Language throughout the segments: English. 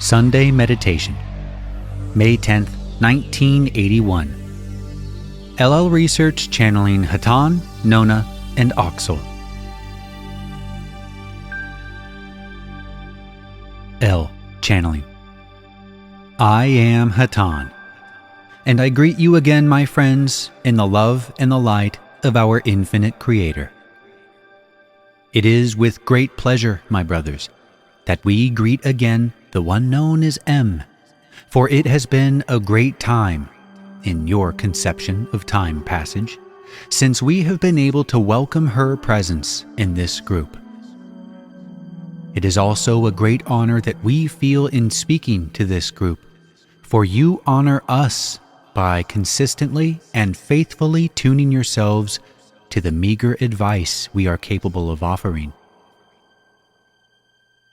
Sunday Meditation, May 10th, 1981. LL Research channeling Hatonn, Nona, and Oxal. L. Channeling. I am Hatonn, and I greet you again, my friends, in the love and the light of our infinite Creator. It is with great pleasure, my brothers, that we greet again the one known as M, for it has been a great time, in your conception of time passage, since we have been able to welcome her presence in this group. It is also a great honor that we feel in speaking to this group, for you honor us by consistently and faithfully tuning yourselves to the meager advice we are capable of offering.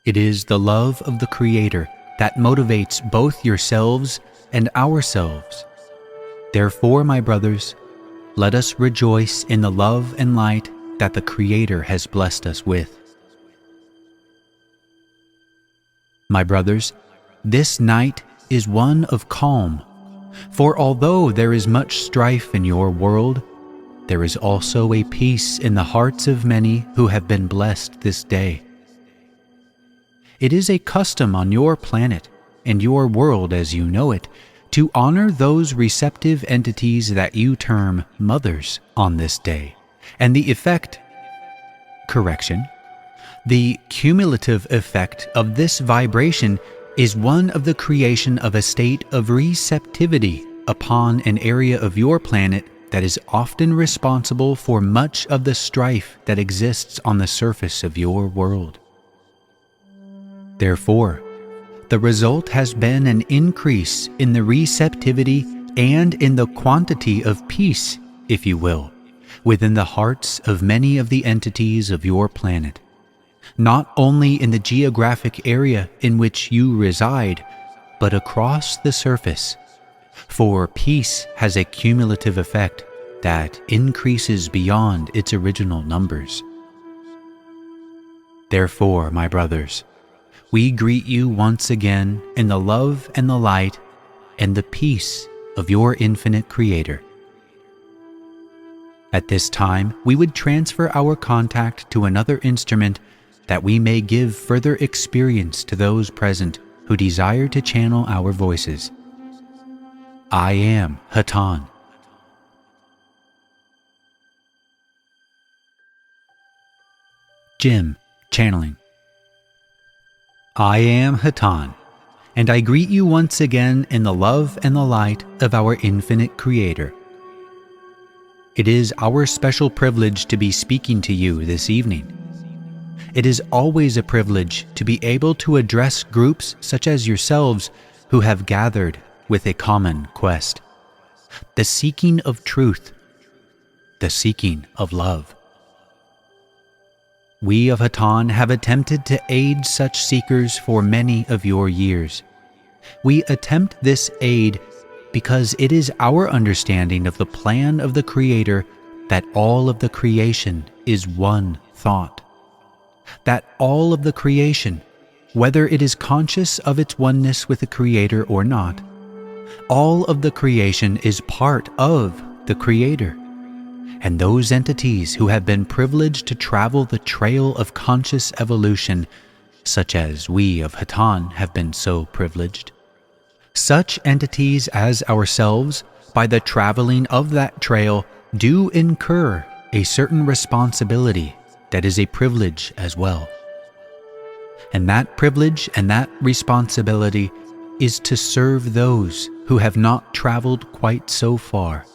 It is the love of the Creator that motivates both yourselves and ourselves. Therefore, my brothers, let us rejoice in the love and light that the Creator has blessed us with. My brothers, this night is one of calm, for although there is much strife in your world, there is also a peace in the hearts of many who have been blessed this day. It is a custom on your planet and your world as you know it to honor those receptive entities that you term mothers on this day, and the cumulative effect of this vibration is one of the creation of a state of receptivity upon an area of your planet that is often responsible for much of the strife that exists on the surface of your world. Therefore, the result has been an increase in the receptivity and in the quantity of peace, if you will, within the hearts of many of the entities of your planet, not only in the geographic area in which you reside, but across the surface. For peace has a cumulative effect that increases beyond its original numbers. Therefore, my brothers, we greet you once again in the love and the light and the peace of your infinite Creator. At this time, we would transfer our contact to another instrument that we may give further experience to those present who desire to channel our voices. I am Hatonn. Jim, channeling. I am Hatonn, and I greet you once again in the love and the light of our infinite Creator. It is our special privilege to be speaking to you this evening. It is always a privilege to be able to address groups such as yourselves who have gathered with a common quest: the seeking of truth, the seeking of love. We of Hatonn have attempted to aid such seekers for many of your years. We attempt this aid because it is our understanding of the plan of the Creator that all of the creation is one thought. That all of the creation, whether it is conscious of its oneness with the Creator or not, all of the creation is part of the Creator. And those entities who have been privileged to travel the trail of conscious evolution, such as we of Hatonn have been so privileged, such entities as ourselves, by the traveling of that trail, do incur a certain responsibility that is a privilege as well. And that privilege and that responsibility is to serve those who have not traveled quite so far,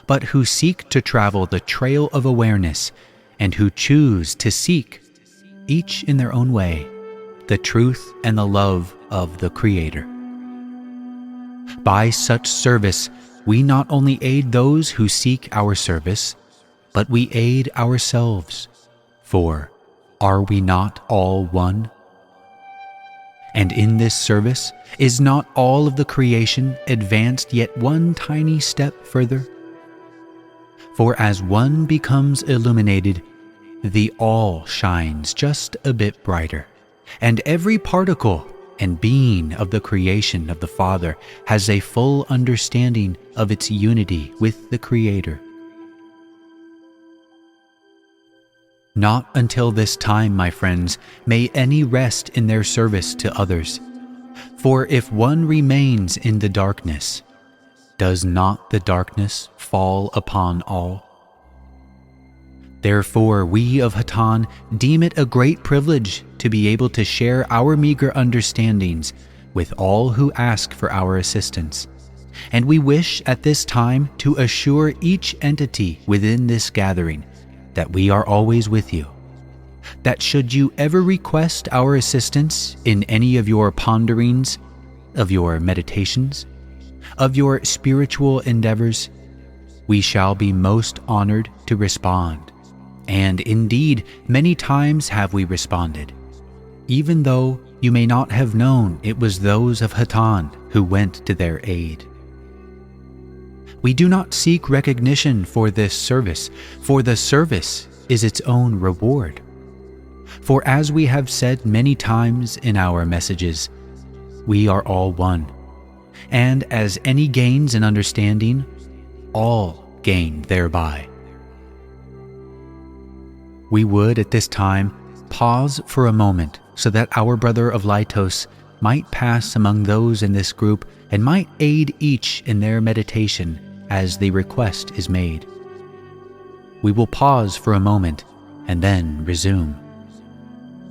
but who seek to travel the trail of awareness and who choose to seek, each in their own way, the truth and the love of the Creator. By such service, we not only aid those who seek our service, but we aid ourselves, for are we not all one? And in this service, is not all of the creation advanced yet one tiny step further? For as one becomes illuminated, the all shines just a bit brighter, and every particle and being of the creation of the Father has a full understanding of its unity with the Creator. Not until this time, my friends, may any rest in their service to others. For if one remains in the darkness, does not the darkness fall upon all? Therefore, we of Hatonn deem it a great privilege to be able to share our meager understandings with all who ask for our assistance. And we wish at this time to assure each entity within this gathering that we are always with you, that should you ever request our assistance in any of your ponderings, of your meditations, of your spiritual endeavors, we shall be most honored to respond. And indeed, many times have we responded, even though you may not have known it was those of Hatonn who went to their aid. We do not seek recognition for this service, for the service is its own reward. For as we have said many times in our messages, we are all one, and as any gains in understanding, all gain thereby. We would at this time pause for a moment so that our brother of Lytos might pass among those in this group and might aid each in their meditation as the request is made. We will pause for a moment and then resume.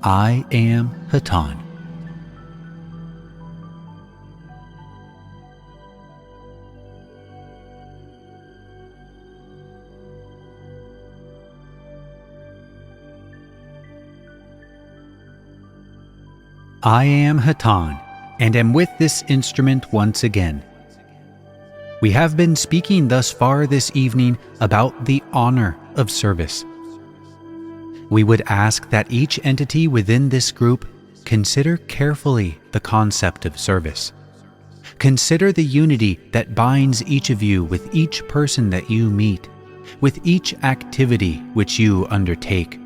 I am Hatonn. I am Hatonn, and am with this instrument once again. We have been speaking thus far this evening about the honor of service. We would ask that each entity within this group consider carefully the concept of service. Consider the unity that binds each of you with each person that you meet, with each activity which you undertake,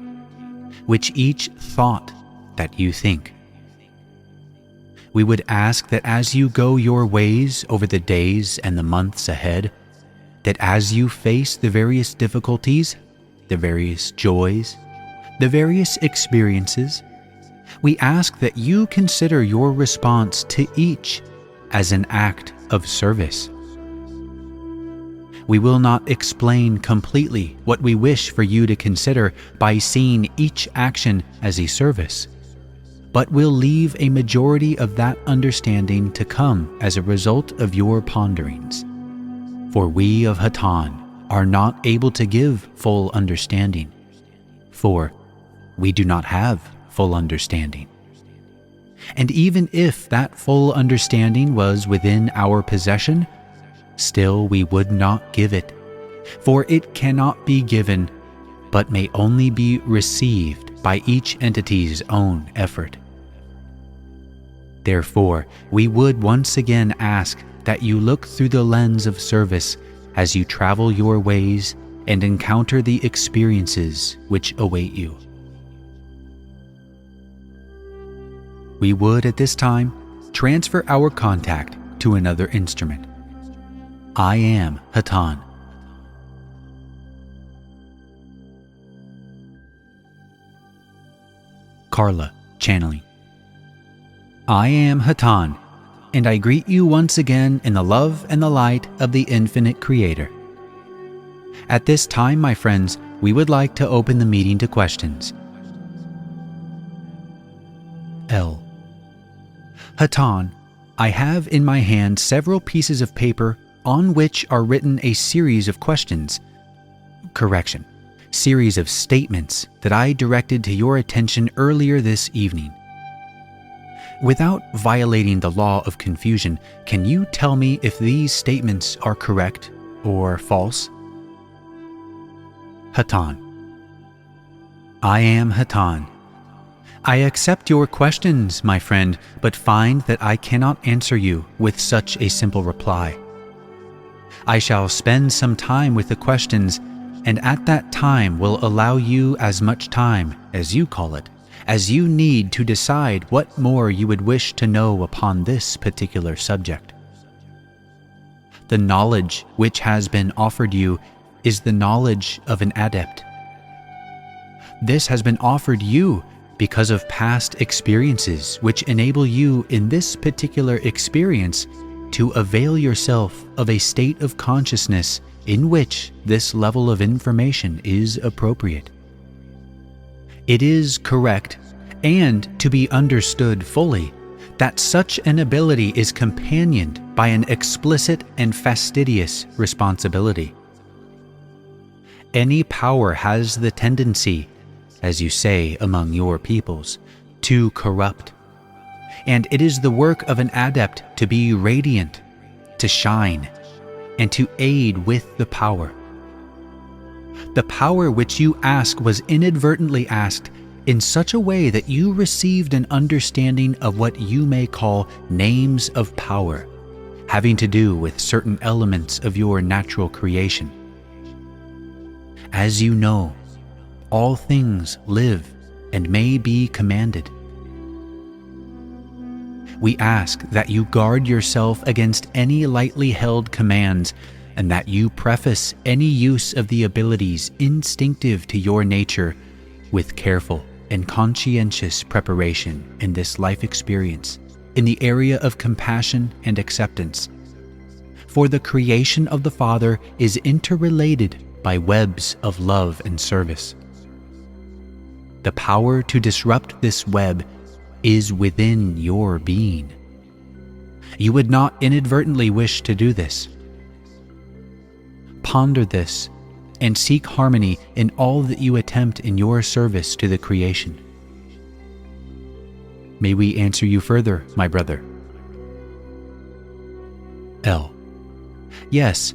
with each thought that you think. We would ask that as you go your ways over the days and the months ahead, that as you face the various difficulties, the various joys, the various experiences, we ask that you consider your response to each as an act of service. We will not explain completely what we wish for you to consider by seeing each action as a service, but will leave a majority of that understanding to come as a result of your ponderings. For we of Hatonn are not able to give full understanding, for we do not have full understanding. And even if that full understanding was within our possession, still we would not give it, for it cannot be given, but may only be received by each entity's own effort. Therefore, we would once again ask that you look through the lens of service as you travel your ways and encounter the experiences which await you. We would at this time transfer our contact to another instrument. I am Hatonn. Carla, channeling. I am Hatonn, and I greet you once again in the love and the light of the infinite Creator. At this time, my friends, we would like to open the meeting to questions. L. Hatonn, I have in my hand several pieces of paper on which are written a series of questions. Series of statements that I directed to your attention earlier this evening. Without violating the law of confusion, can you tell me if these statements are correct or false? Hatonn. I am Hatonn. I accept your questions, my friend, but find that I cannot answer you with such a simple reply. I shall spend some time with the questions, and at that time will allow you as much time, as you call it, as you need to decide what more you would wish to know upon this particular subject. The knowledge which has been offered you is the knowledge of an adept. This has been offered you because of past experiences which enable you in this particular experience to avail yourself of a state of consciousness in which this level of information is appropriate. It is correct and to be understood fully that such an ability is companioned by an explicit and fastidious responsibility. Any power has the tendency, as you say among your peoples, to corrupt. And it is the work of an adept to be radiant, to shine, and to aid with the power. The power which you ask was inadvertently asked in such a way that you received an understanding of what you may call names of power, having to do with certain elements of your natural creation. As you know, all things live and may be commanded. We ask that you guard yourself against any lightly held commands, and that you preface any use of the abilities instinctive to your nature with careful and conscientious preparation in this life experience in the area of compassion and acceptance. For the creation of the Father is interrelated by webs of love and service. The power to disrupt this web is within your being. You would not inadvertently wish to do this. Ponder this and seek harmony in all that you attempt in your service to the creation. May we answer you further, my brother? L. Yes,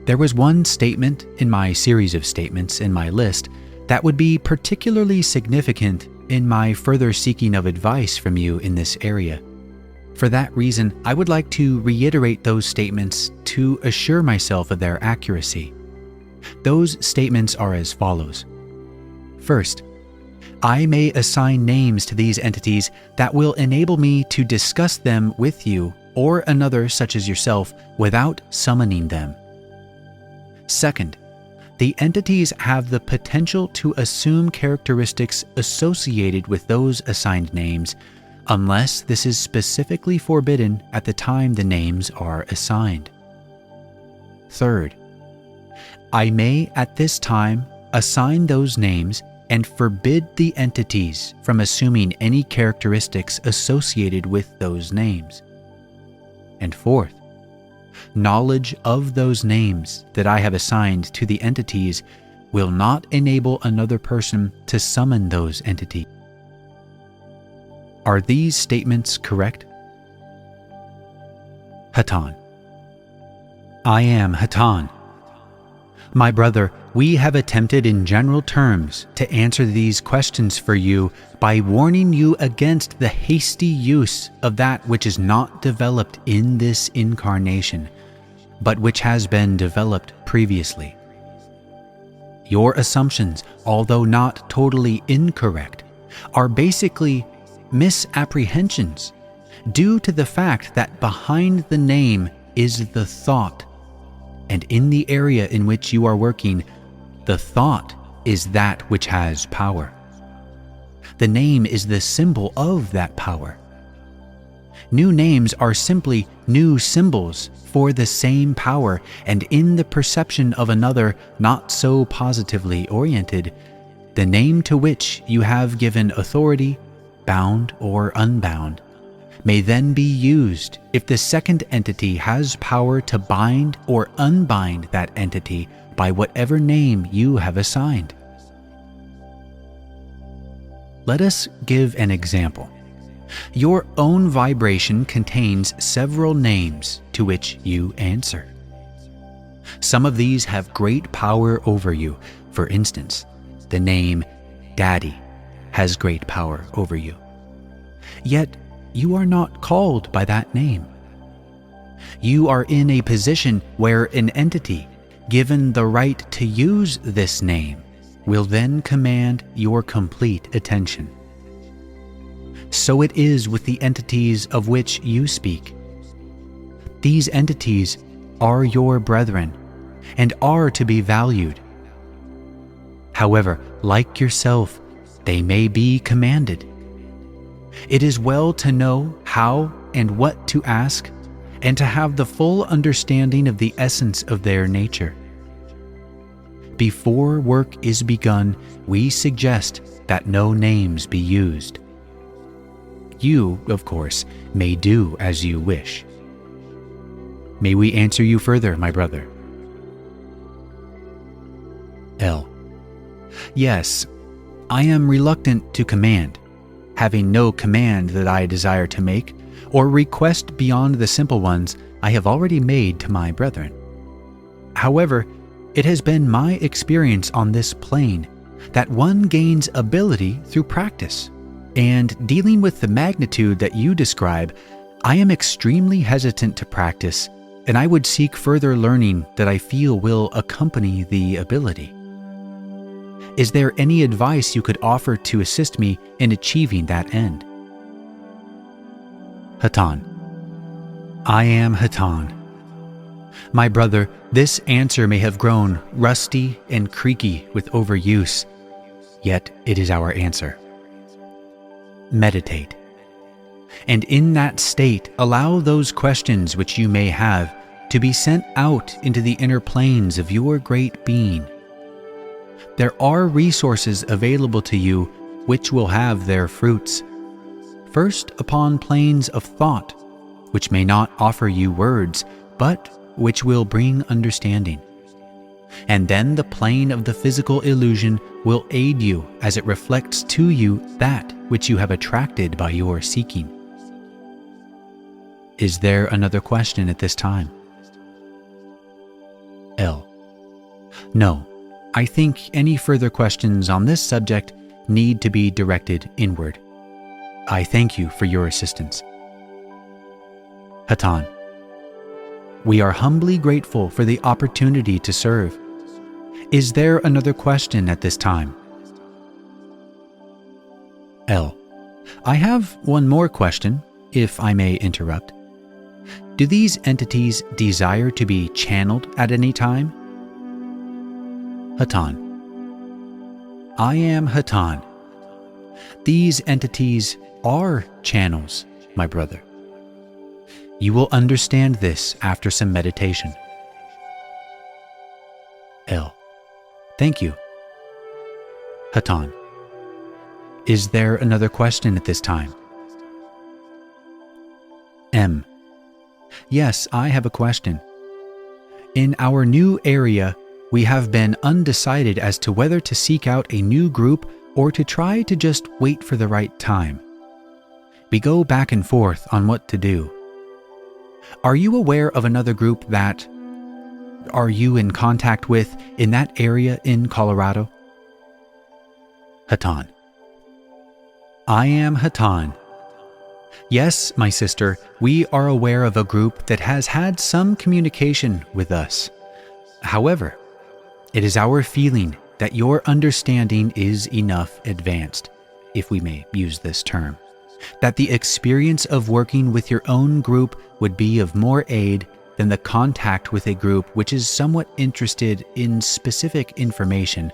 there was one statement in my series of statements in my list that would be particularly significant in my further seeking of advice from you in this area. For that reason, I would like to reiterate those statements to assure myself of their accuracy. Those statements are as follows. First, I may assign names to these entities that will enable me to discuss them with you or another such as yourself without summoning them. Second, the entities have the potential to assume characteristics associated with those assigned names, unless this is specifically forbidden at the time the names are assigned. Third, I may at this time assign those names and forbid the entities from assuming any characteristics associated with those names. And fourth, knowledge of those names that I have assigned to the entities will not enable another person to summon those entities. Are these statements correct? Hatonn. I am Hatonn. My brother, we have attempted in general terms to answer these questions for you by warning you against the hasty use of that which is not developed in this incarnation, but which has been developed previously. Your assumptions, although not totally incorrect, are basically misapprehensions due to the fact that behind the name is the thought, and in the area in which you are working, the thought is that which has power. The name is the symbol of that power. New names are simply new symbols for the same power, and in the perception of another not so positively oriented, the name to which you have given authority, bound or unbound, may then be used if the second entity has power to bind or unbind that entity by whatever name you have assigned. Let us give an example. Your own vibration contains several names to which you answer. Some of these have great power over you. For instance, the name Daddy has great power over you. Yet, you are not called by that name. You are in a position where an entity, given the right to use this name, will then command your complete attention. So it is with the entities of which you speak. These entities are your brethren and are to be valued. However, like yourself, they may be commanded. It is well to know how and what to ask, and to have the full understanding of the essence of their nature. Before work is begun, we suggest that no names be used. You, of course, may do as you wish. May we answer you further, my brother? L. Yes, I am reluctant to command, having no command that I desire to make, or request beyond the simple ones I have already made to my brethren. However, it has been my experience on this plane that one gains ability through practice, and dealing with the magnitude that you describe, I am extremely hesitant to practice, and I would seek further learning that I feel will accompany the ability. Is there any advice you could offer to assist me in achieving that end? Hatonn. I am Hatonn. My brother, this answer may have grown rusty and creaky with overuse, yet it is our answer. Meditate. And in that state, allow those questions which you may have to be sent out into the inner planes of your great being. There are resources available to you which will have their fruits. First upon planes of thought, which may not offer you words, but which will bring understanding. And then the plane of the physical illusion will aid you as it reflects to you that which you have attracted by your seeking. Is there another question at this time? L. No, I think any further questions on this subject need to be directed inward. I thank you for your assistance. Hatonn. We are humbly grateful for the opportunity to serve. Is there another question at this time? L. I have one more question, if I may interrupt. Do these entities desire to be channeled at any time? Hatonn. I am Hatonn. These entities are channels, my brother. You will understand this after some meditation. L. Thank you. Hatonn. Is there another question at this time? M. Yes, I have a question. In our new area, we have been undecided as to whether to seek out a new group or to try to just wait for the right time. We go back and forth on what to do. Are you aware of another group that are you in contact with in that area in Colorado? Hatonn. I am Hatonn. Yes, my sister, we are aware of a group that has had some communication with us. However, it is our feeling that your understanding is enough advanced, if we may use this term, that the experience of working with your own group would be of more aid than the contact with a group which is somewhat interested in specific information,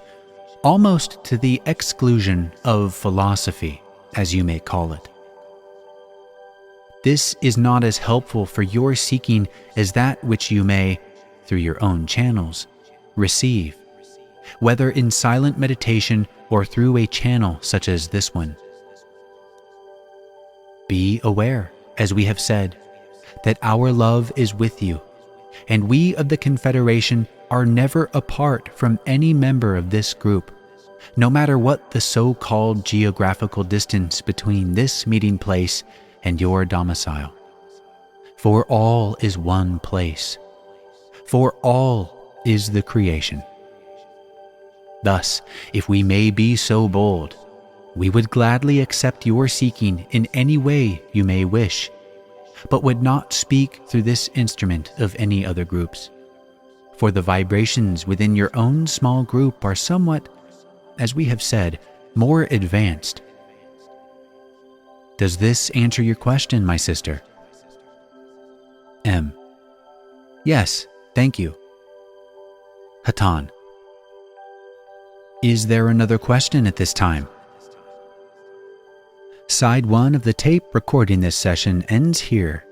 almost to the exclusion of philosophy, as you may call it. This is not as helpful for your seeking as that which you may, through your own channels, receive, whether in silent meditation or through a channel such as this one. Be aware, as we have said, that our love is with you, and we of the Confederation are never apart from any member of this group, no matter what the so-called geographical distance between this meeting place and your domicile. For all is one place. For all is the creation. Thus, if we may be so bold, we would gladly accept your seeking in any way you may wish, but would not speak through this instrument of any other groups. For the vibrations within your own small group are somewhat, as we have said, more advanced. Does this answer your question, my sister? M. Yes, thank you. Hatonn. Is there another question at this time? Side 1 of the tape recording this session ends here.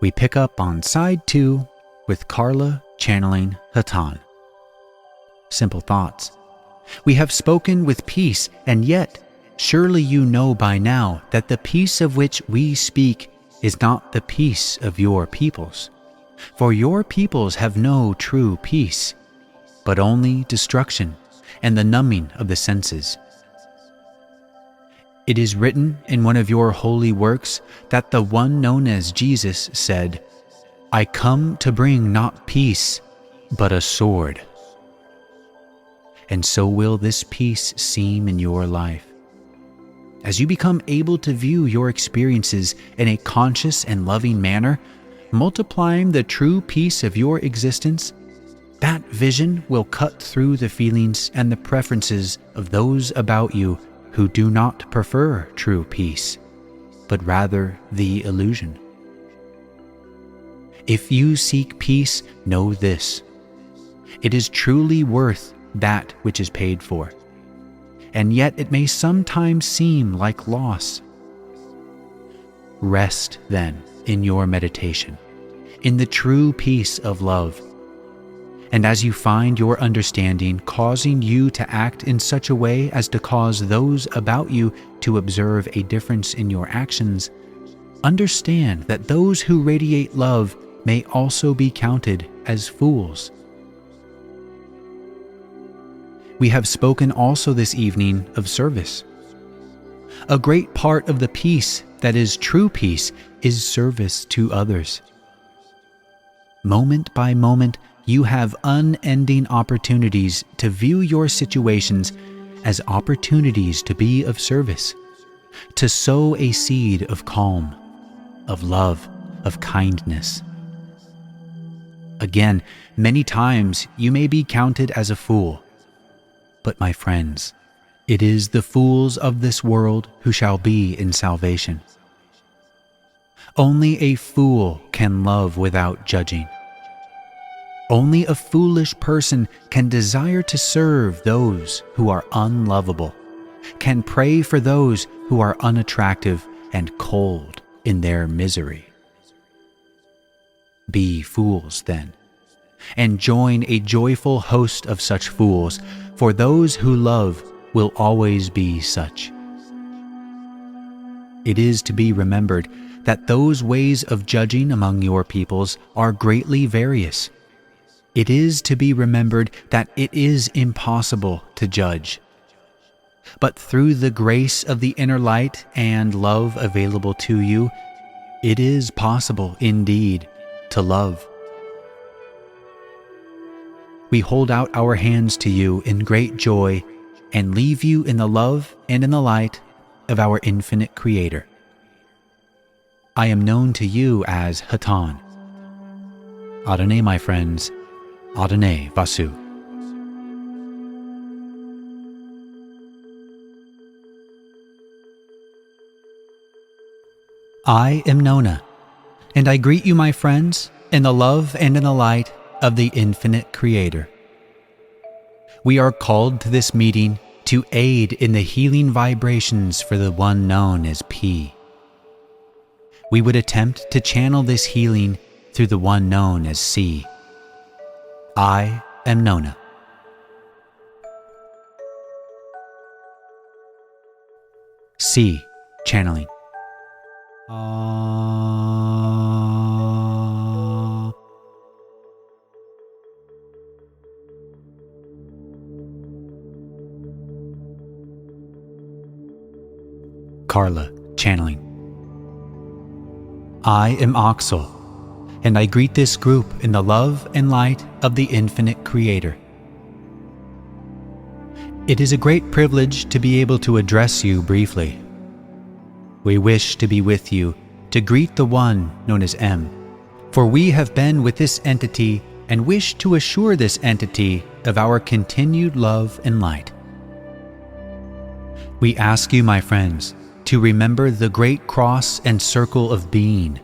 We pick up on Side 2 with Carla channeling Hatonn. Simple thoughts. We have spoken with peace, and yet, surely you know by now that the peace of which we speak is not the peace of your peoples. For your peoples have no true peace, but only destruction and the numbing of the senses. It is written in one of your holy works that the one known as Jesus said, "I come to bring not peace, but a sword." And so will this peace seem in your life. As you become able to view your experiences in a conscious and loving manner, multiplying the true peace of your existence, that vision will cut through the feelings and the preferences of those about you who do not prefer true peace, but rather the illusion. If you seek peace, know this: it is truly worth that which is paid for, and yet it may sometimes seem like loss. Rest, then, in your meditation, in the true peace of love. And as you find your understanding causing you to act in such a way as to cause those about you to observe a difference in your actions, understand that those who radiate love may also be counted as fools. We have spoken also this evening of service. A great part of the peace that is true peace is service to others. Moment by moment, you have unending opportunities to view your situations as opportunities to be of service, to sow a seed of calm, of love, of kindness. Again, many times you may be counted as a fool. But my friends, it is the fools of this world who shall be in salvation. Only a fool can love without judging. Only a foolish person can desire to serve those who are unlovable, can pray for those who are unattractive and cold in their misery. Be fools, then, and join a joyful host of such fools, for those who love will always be such. It is to be remembered that those ways of judging among your peoples are greatly various. It is to be remembered that it is impossible to judge. But through the grace of the inner light and love available to you, it is possible indeed to love. We hold out our hands to you in great joy and leave you in the love and in the light of our infinite Creator. I am known to you as Hatonn. Adonai, my friends, Adonai Vasu. I am Nona, and I greet you, my friends, in the love and in the light of the infinite Creator. We are called to this meeting to aid in the healing vibrations for the one known as P. We would attempt to channel this healing through the one known as C. I am Nona. C. Channeling. Carla channeling. I am Oxal, and I greet this group in the love and light of the infinite Creator. It is a great privilege to be able to address you briefly. We wish to be with you to greet the one known as M, for we have been with this entity and wish to assure this entity of our continued love and light. We ask you, my friends, to remember the great cross and circle of being,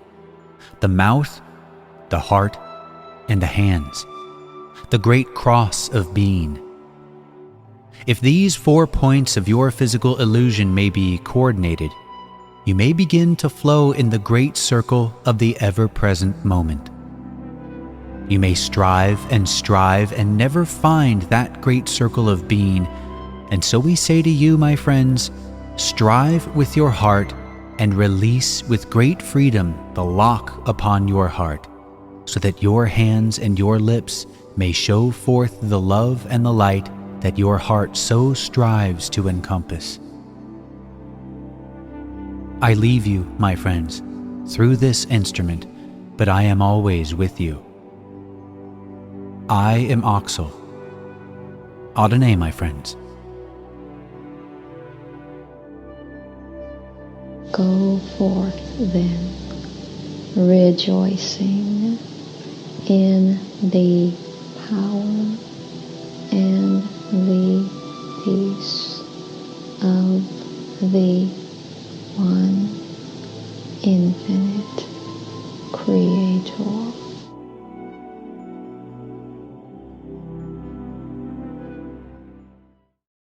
the mouth, the heart, and the hands, the great cross of being. If these 4 points of your physical illusion may be coordinated, you may begin to flow in the great circle of the ever-present moment. You may strive and never find that great circle of being, and so we say to you, my friends, strive with your heart and release with great freedom the lock upon your heart, so that your hands and your lips may show forth the love and the light that your heart so strives to encompass. I leave you, my friends, through this instrument, but I am always with you. I am Oxal. Hatonn, my friends. Go forth then, rejoicing in the power and the peace of the one infinite Creator.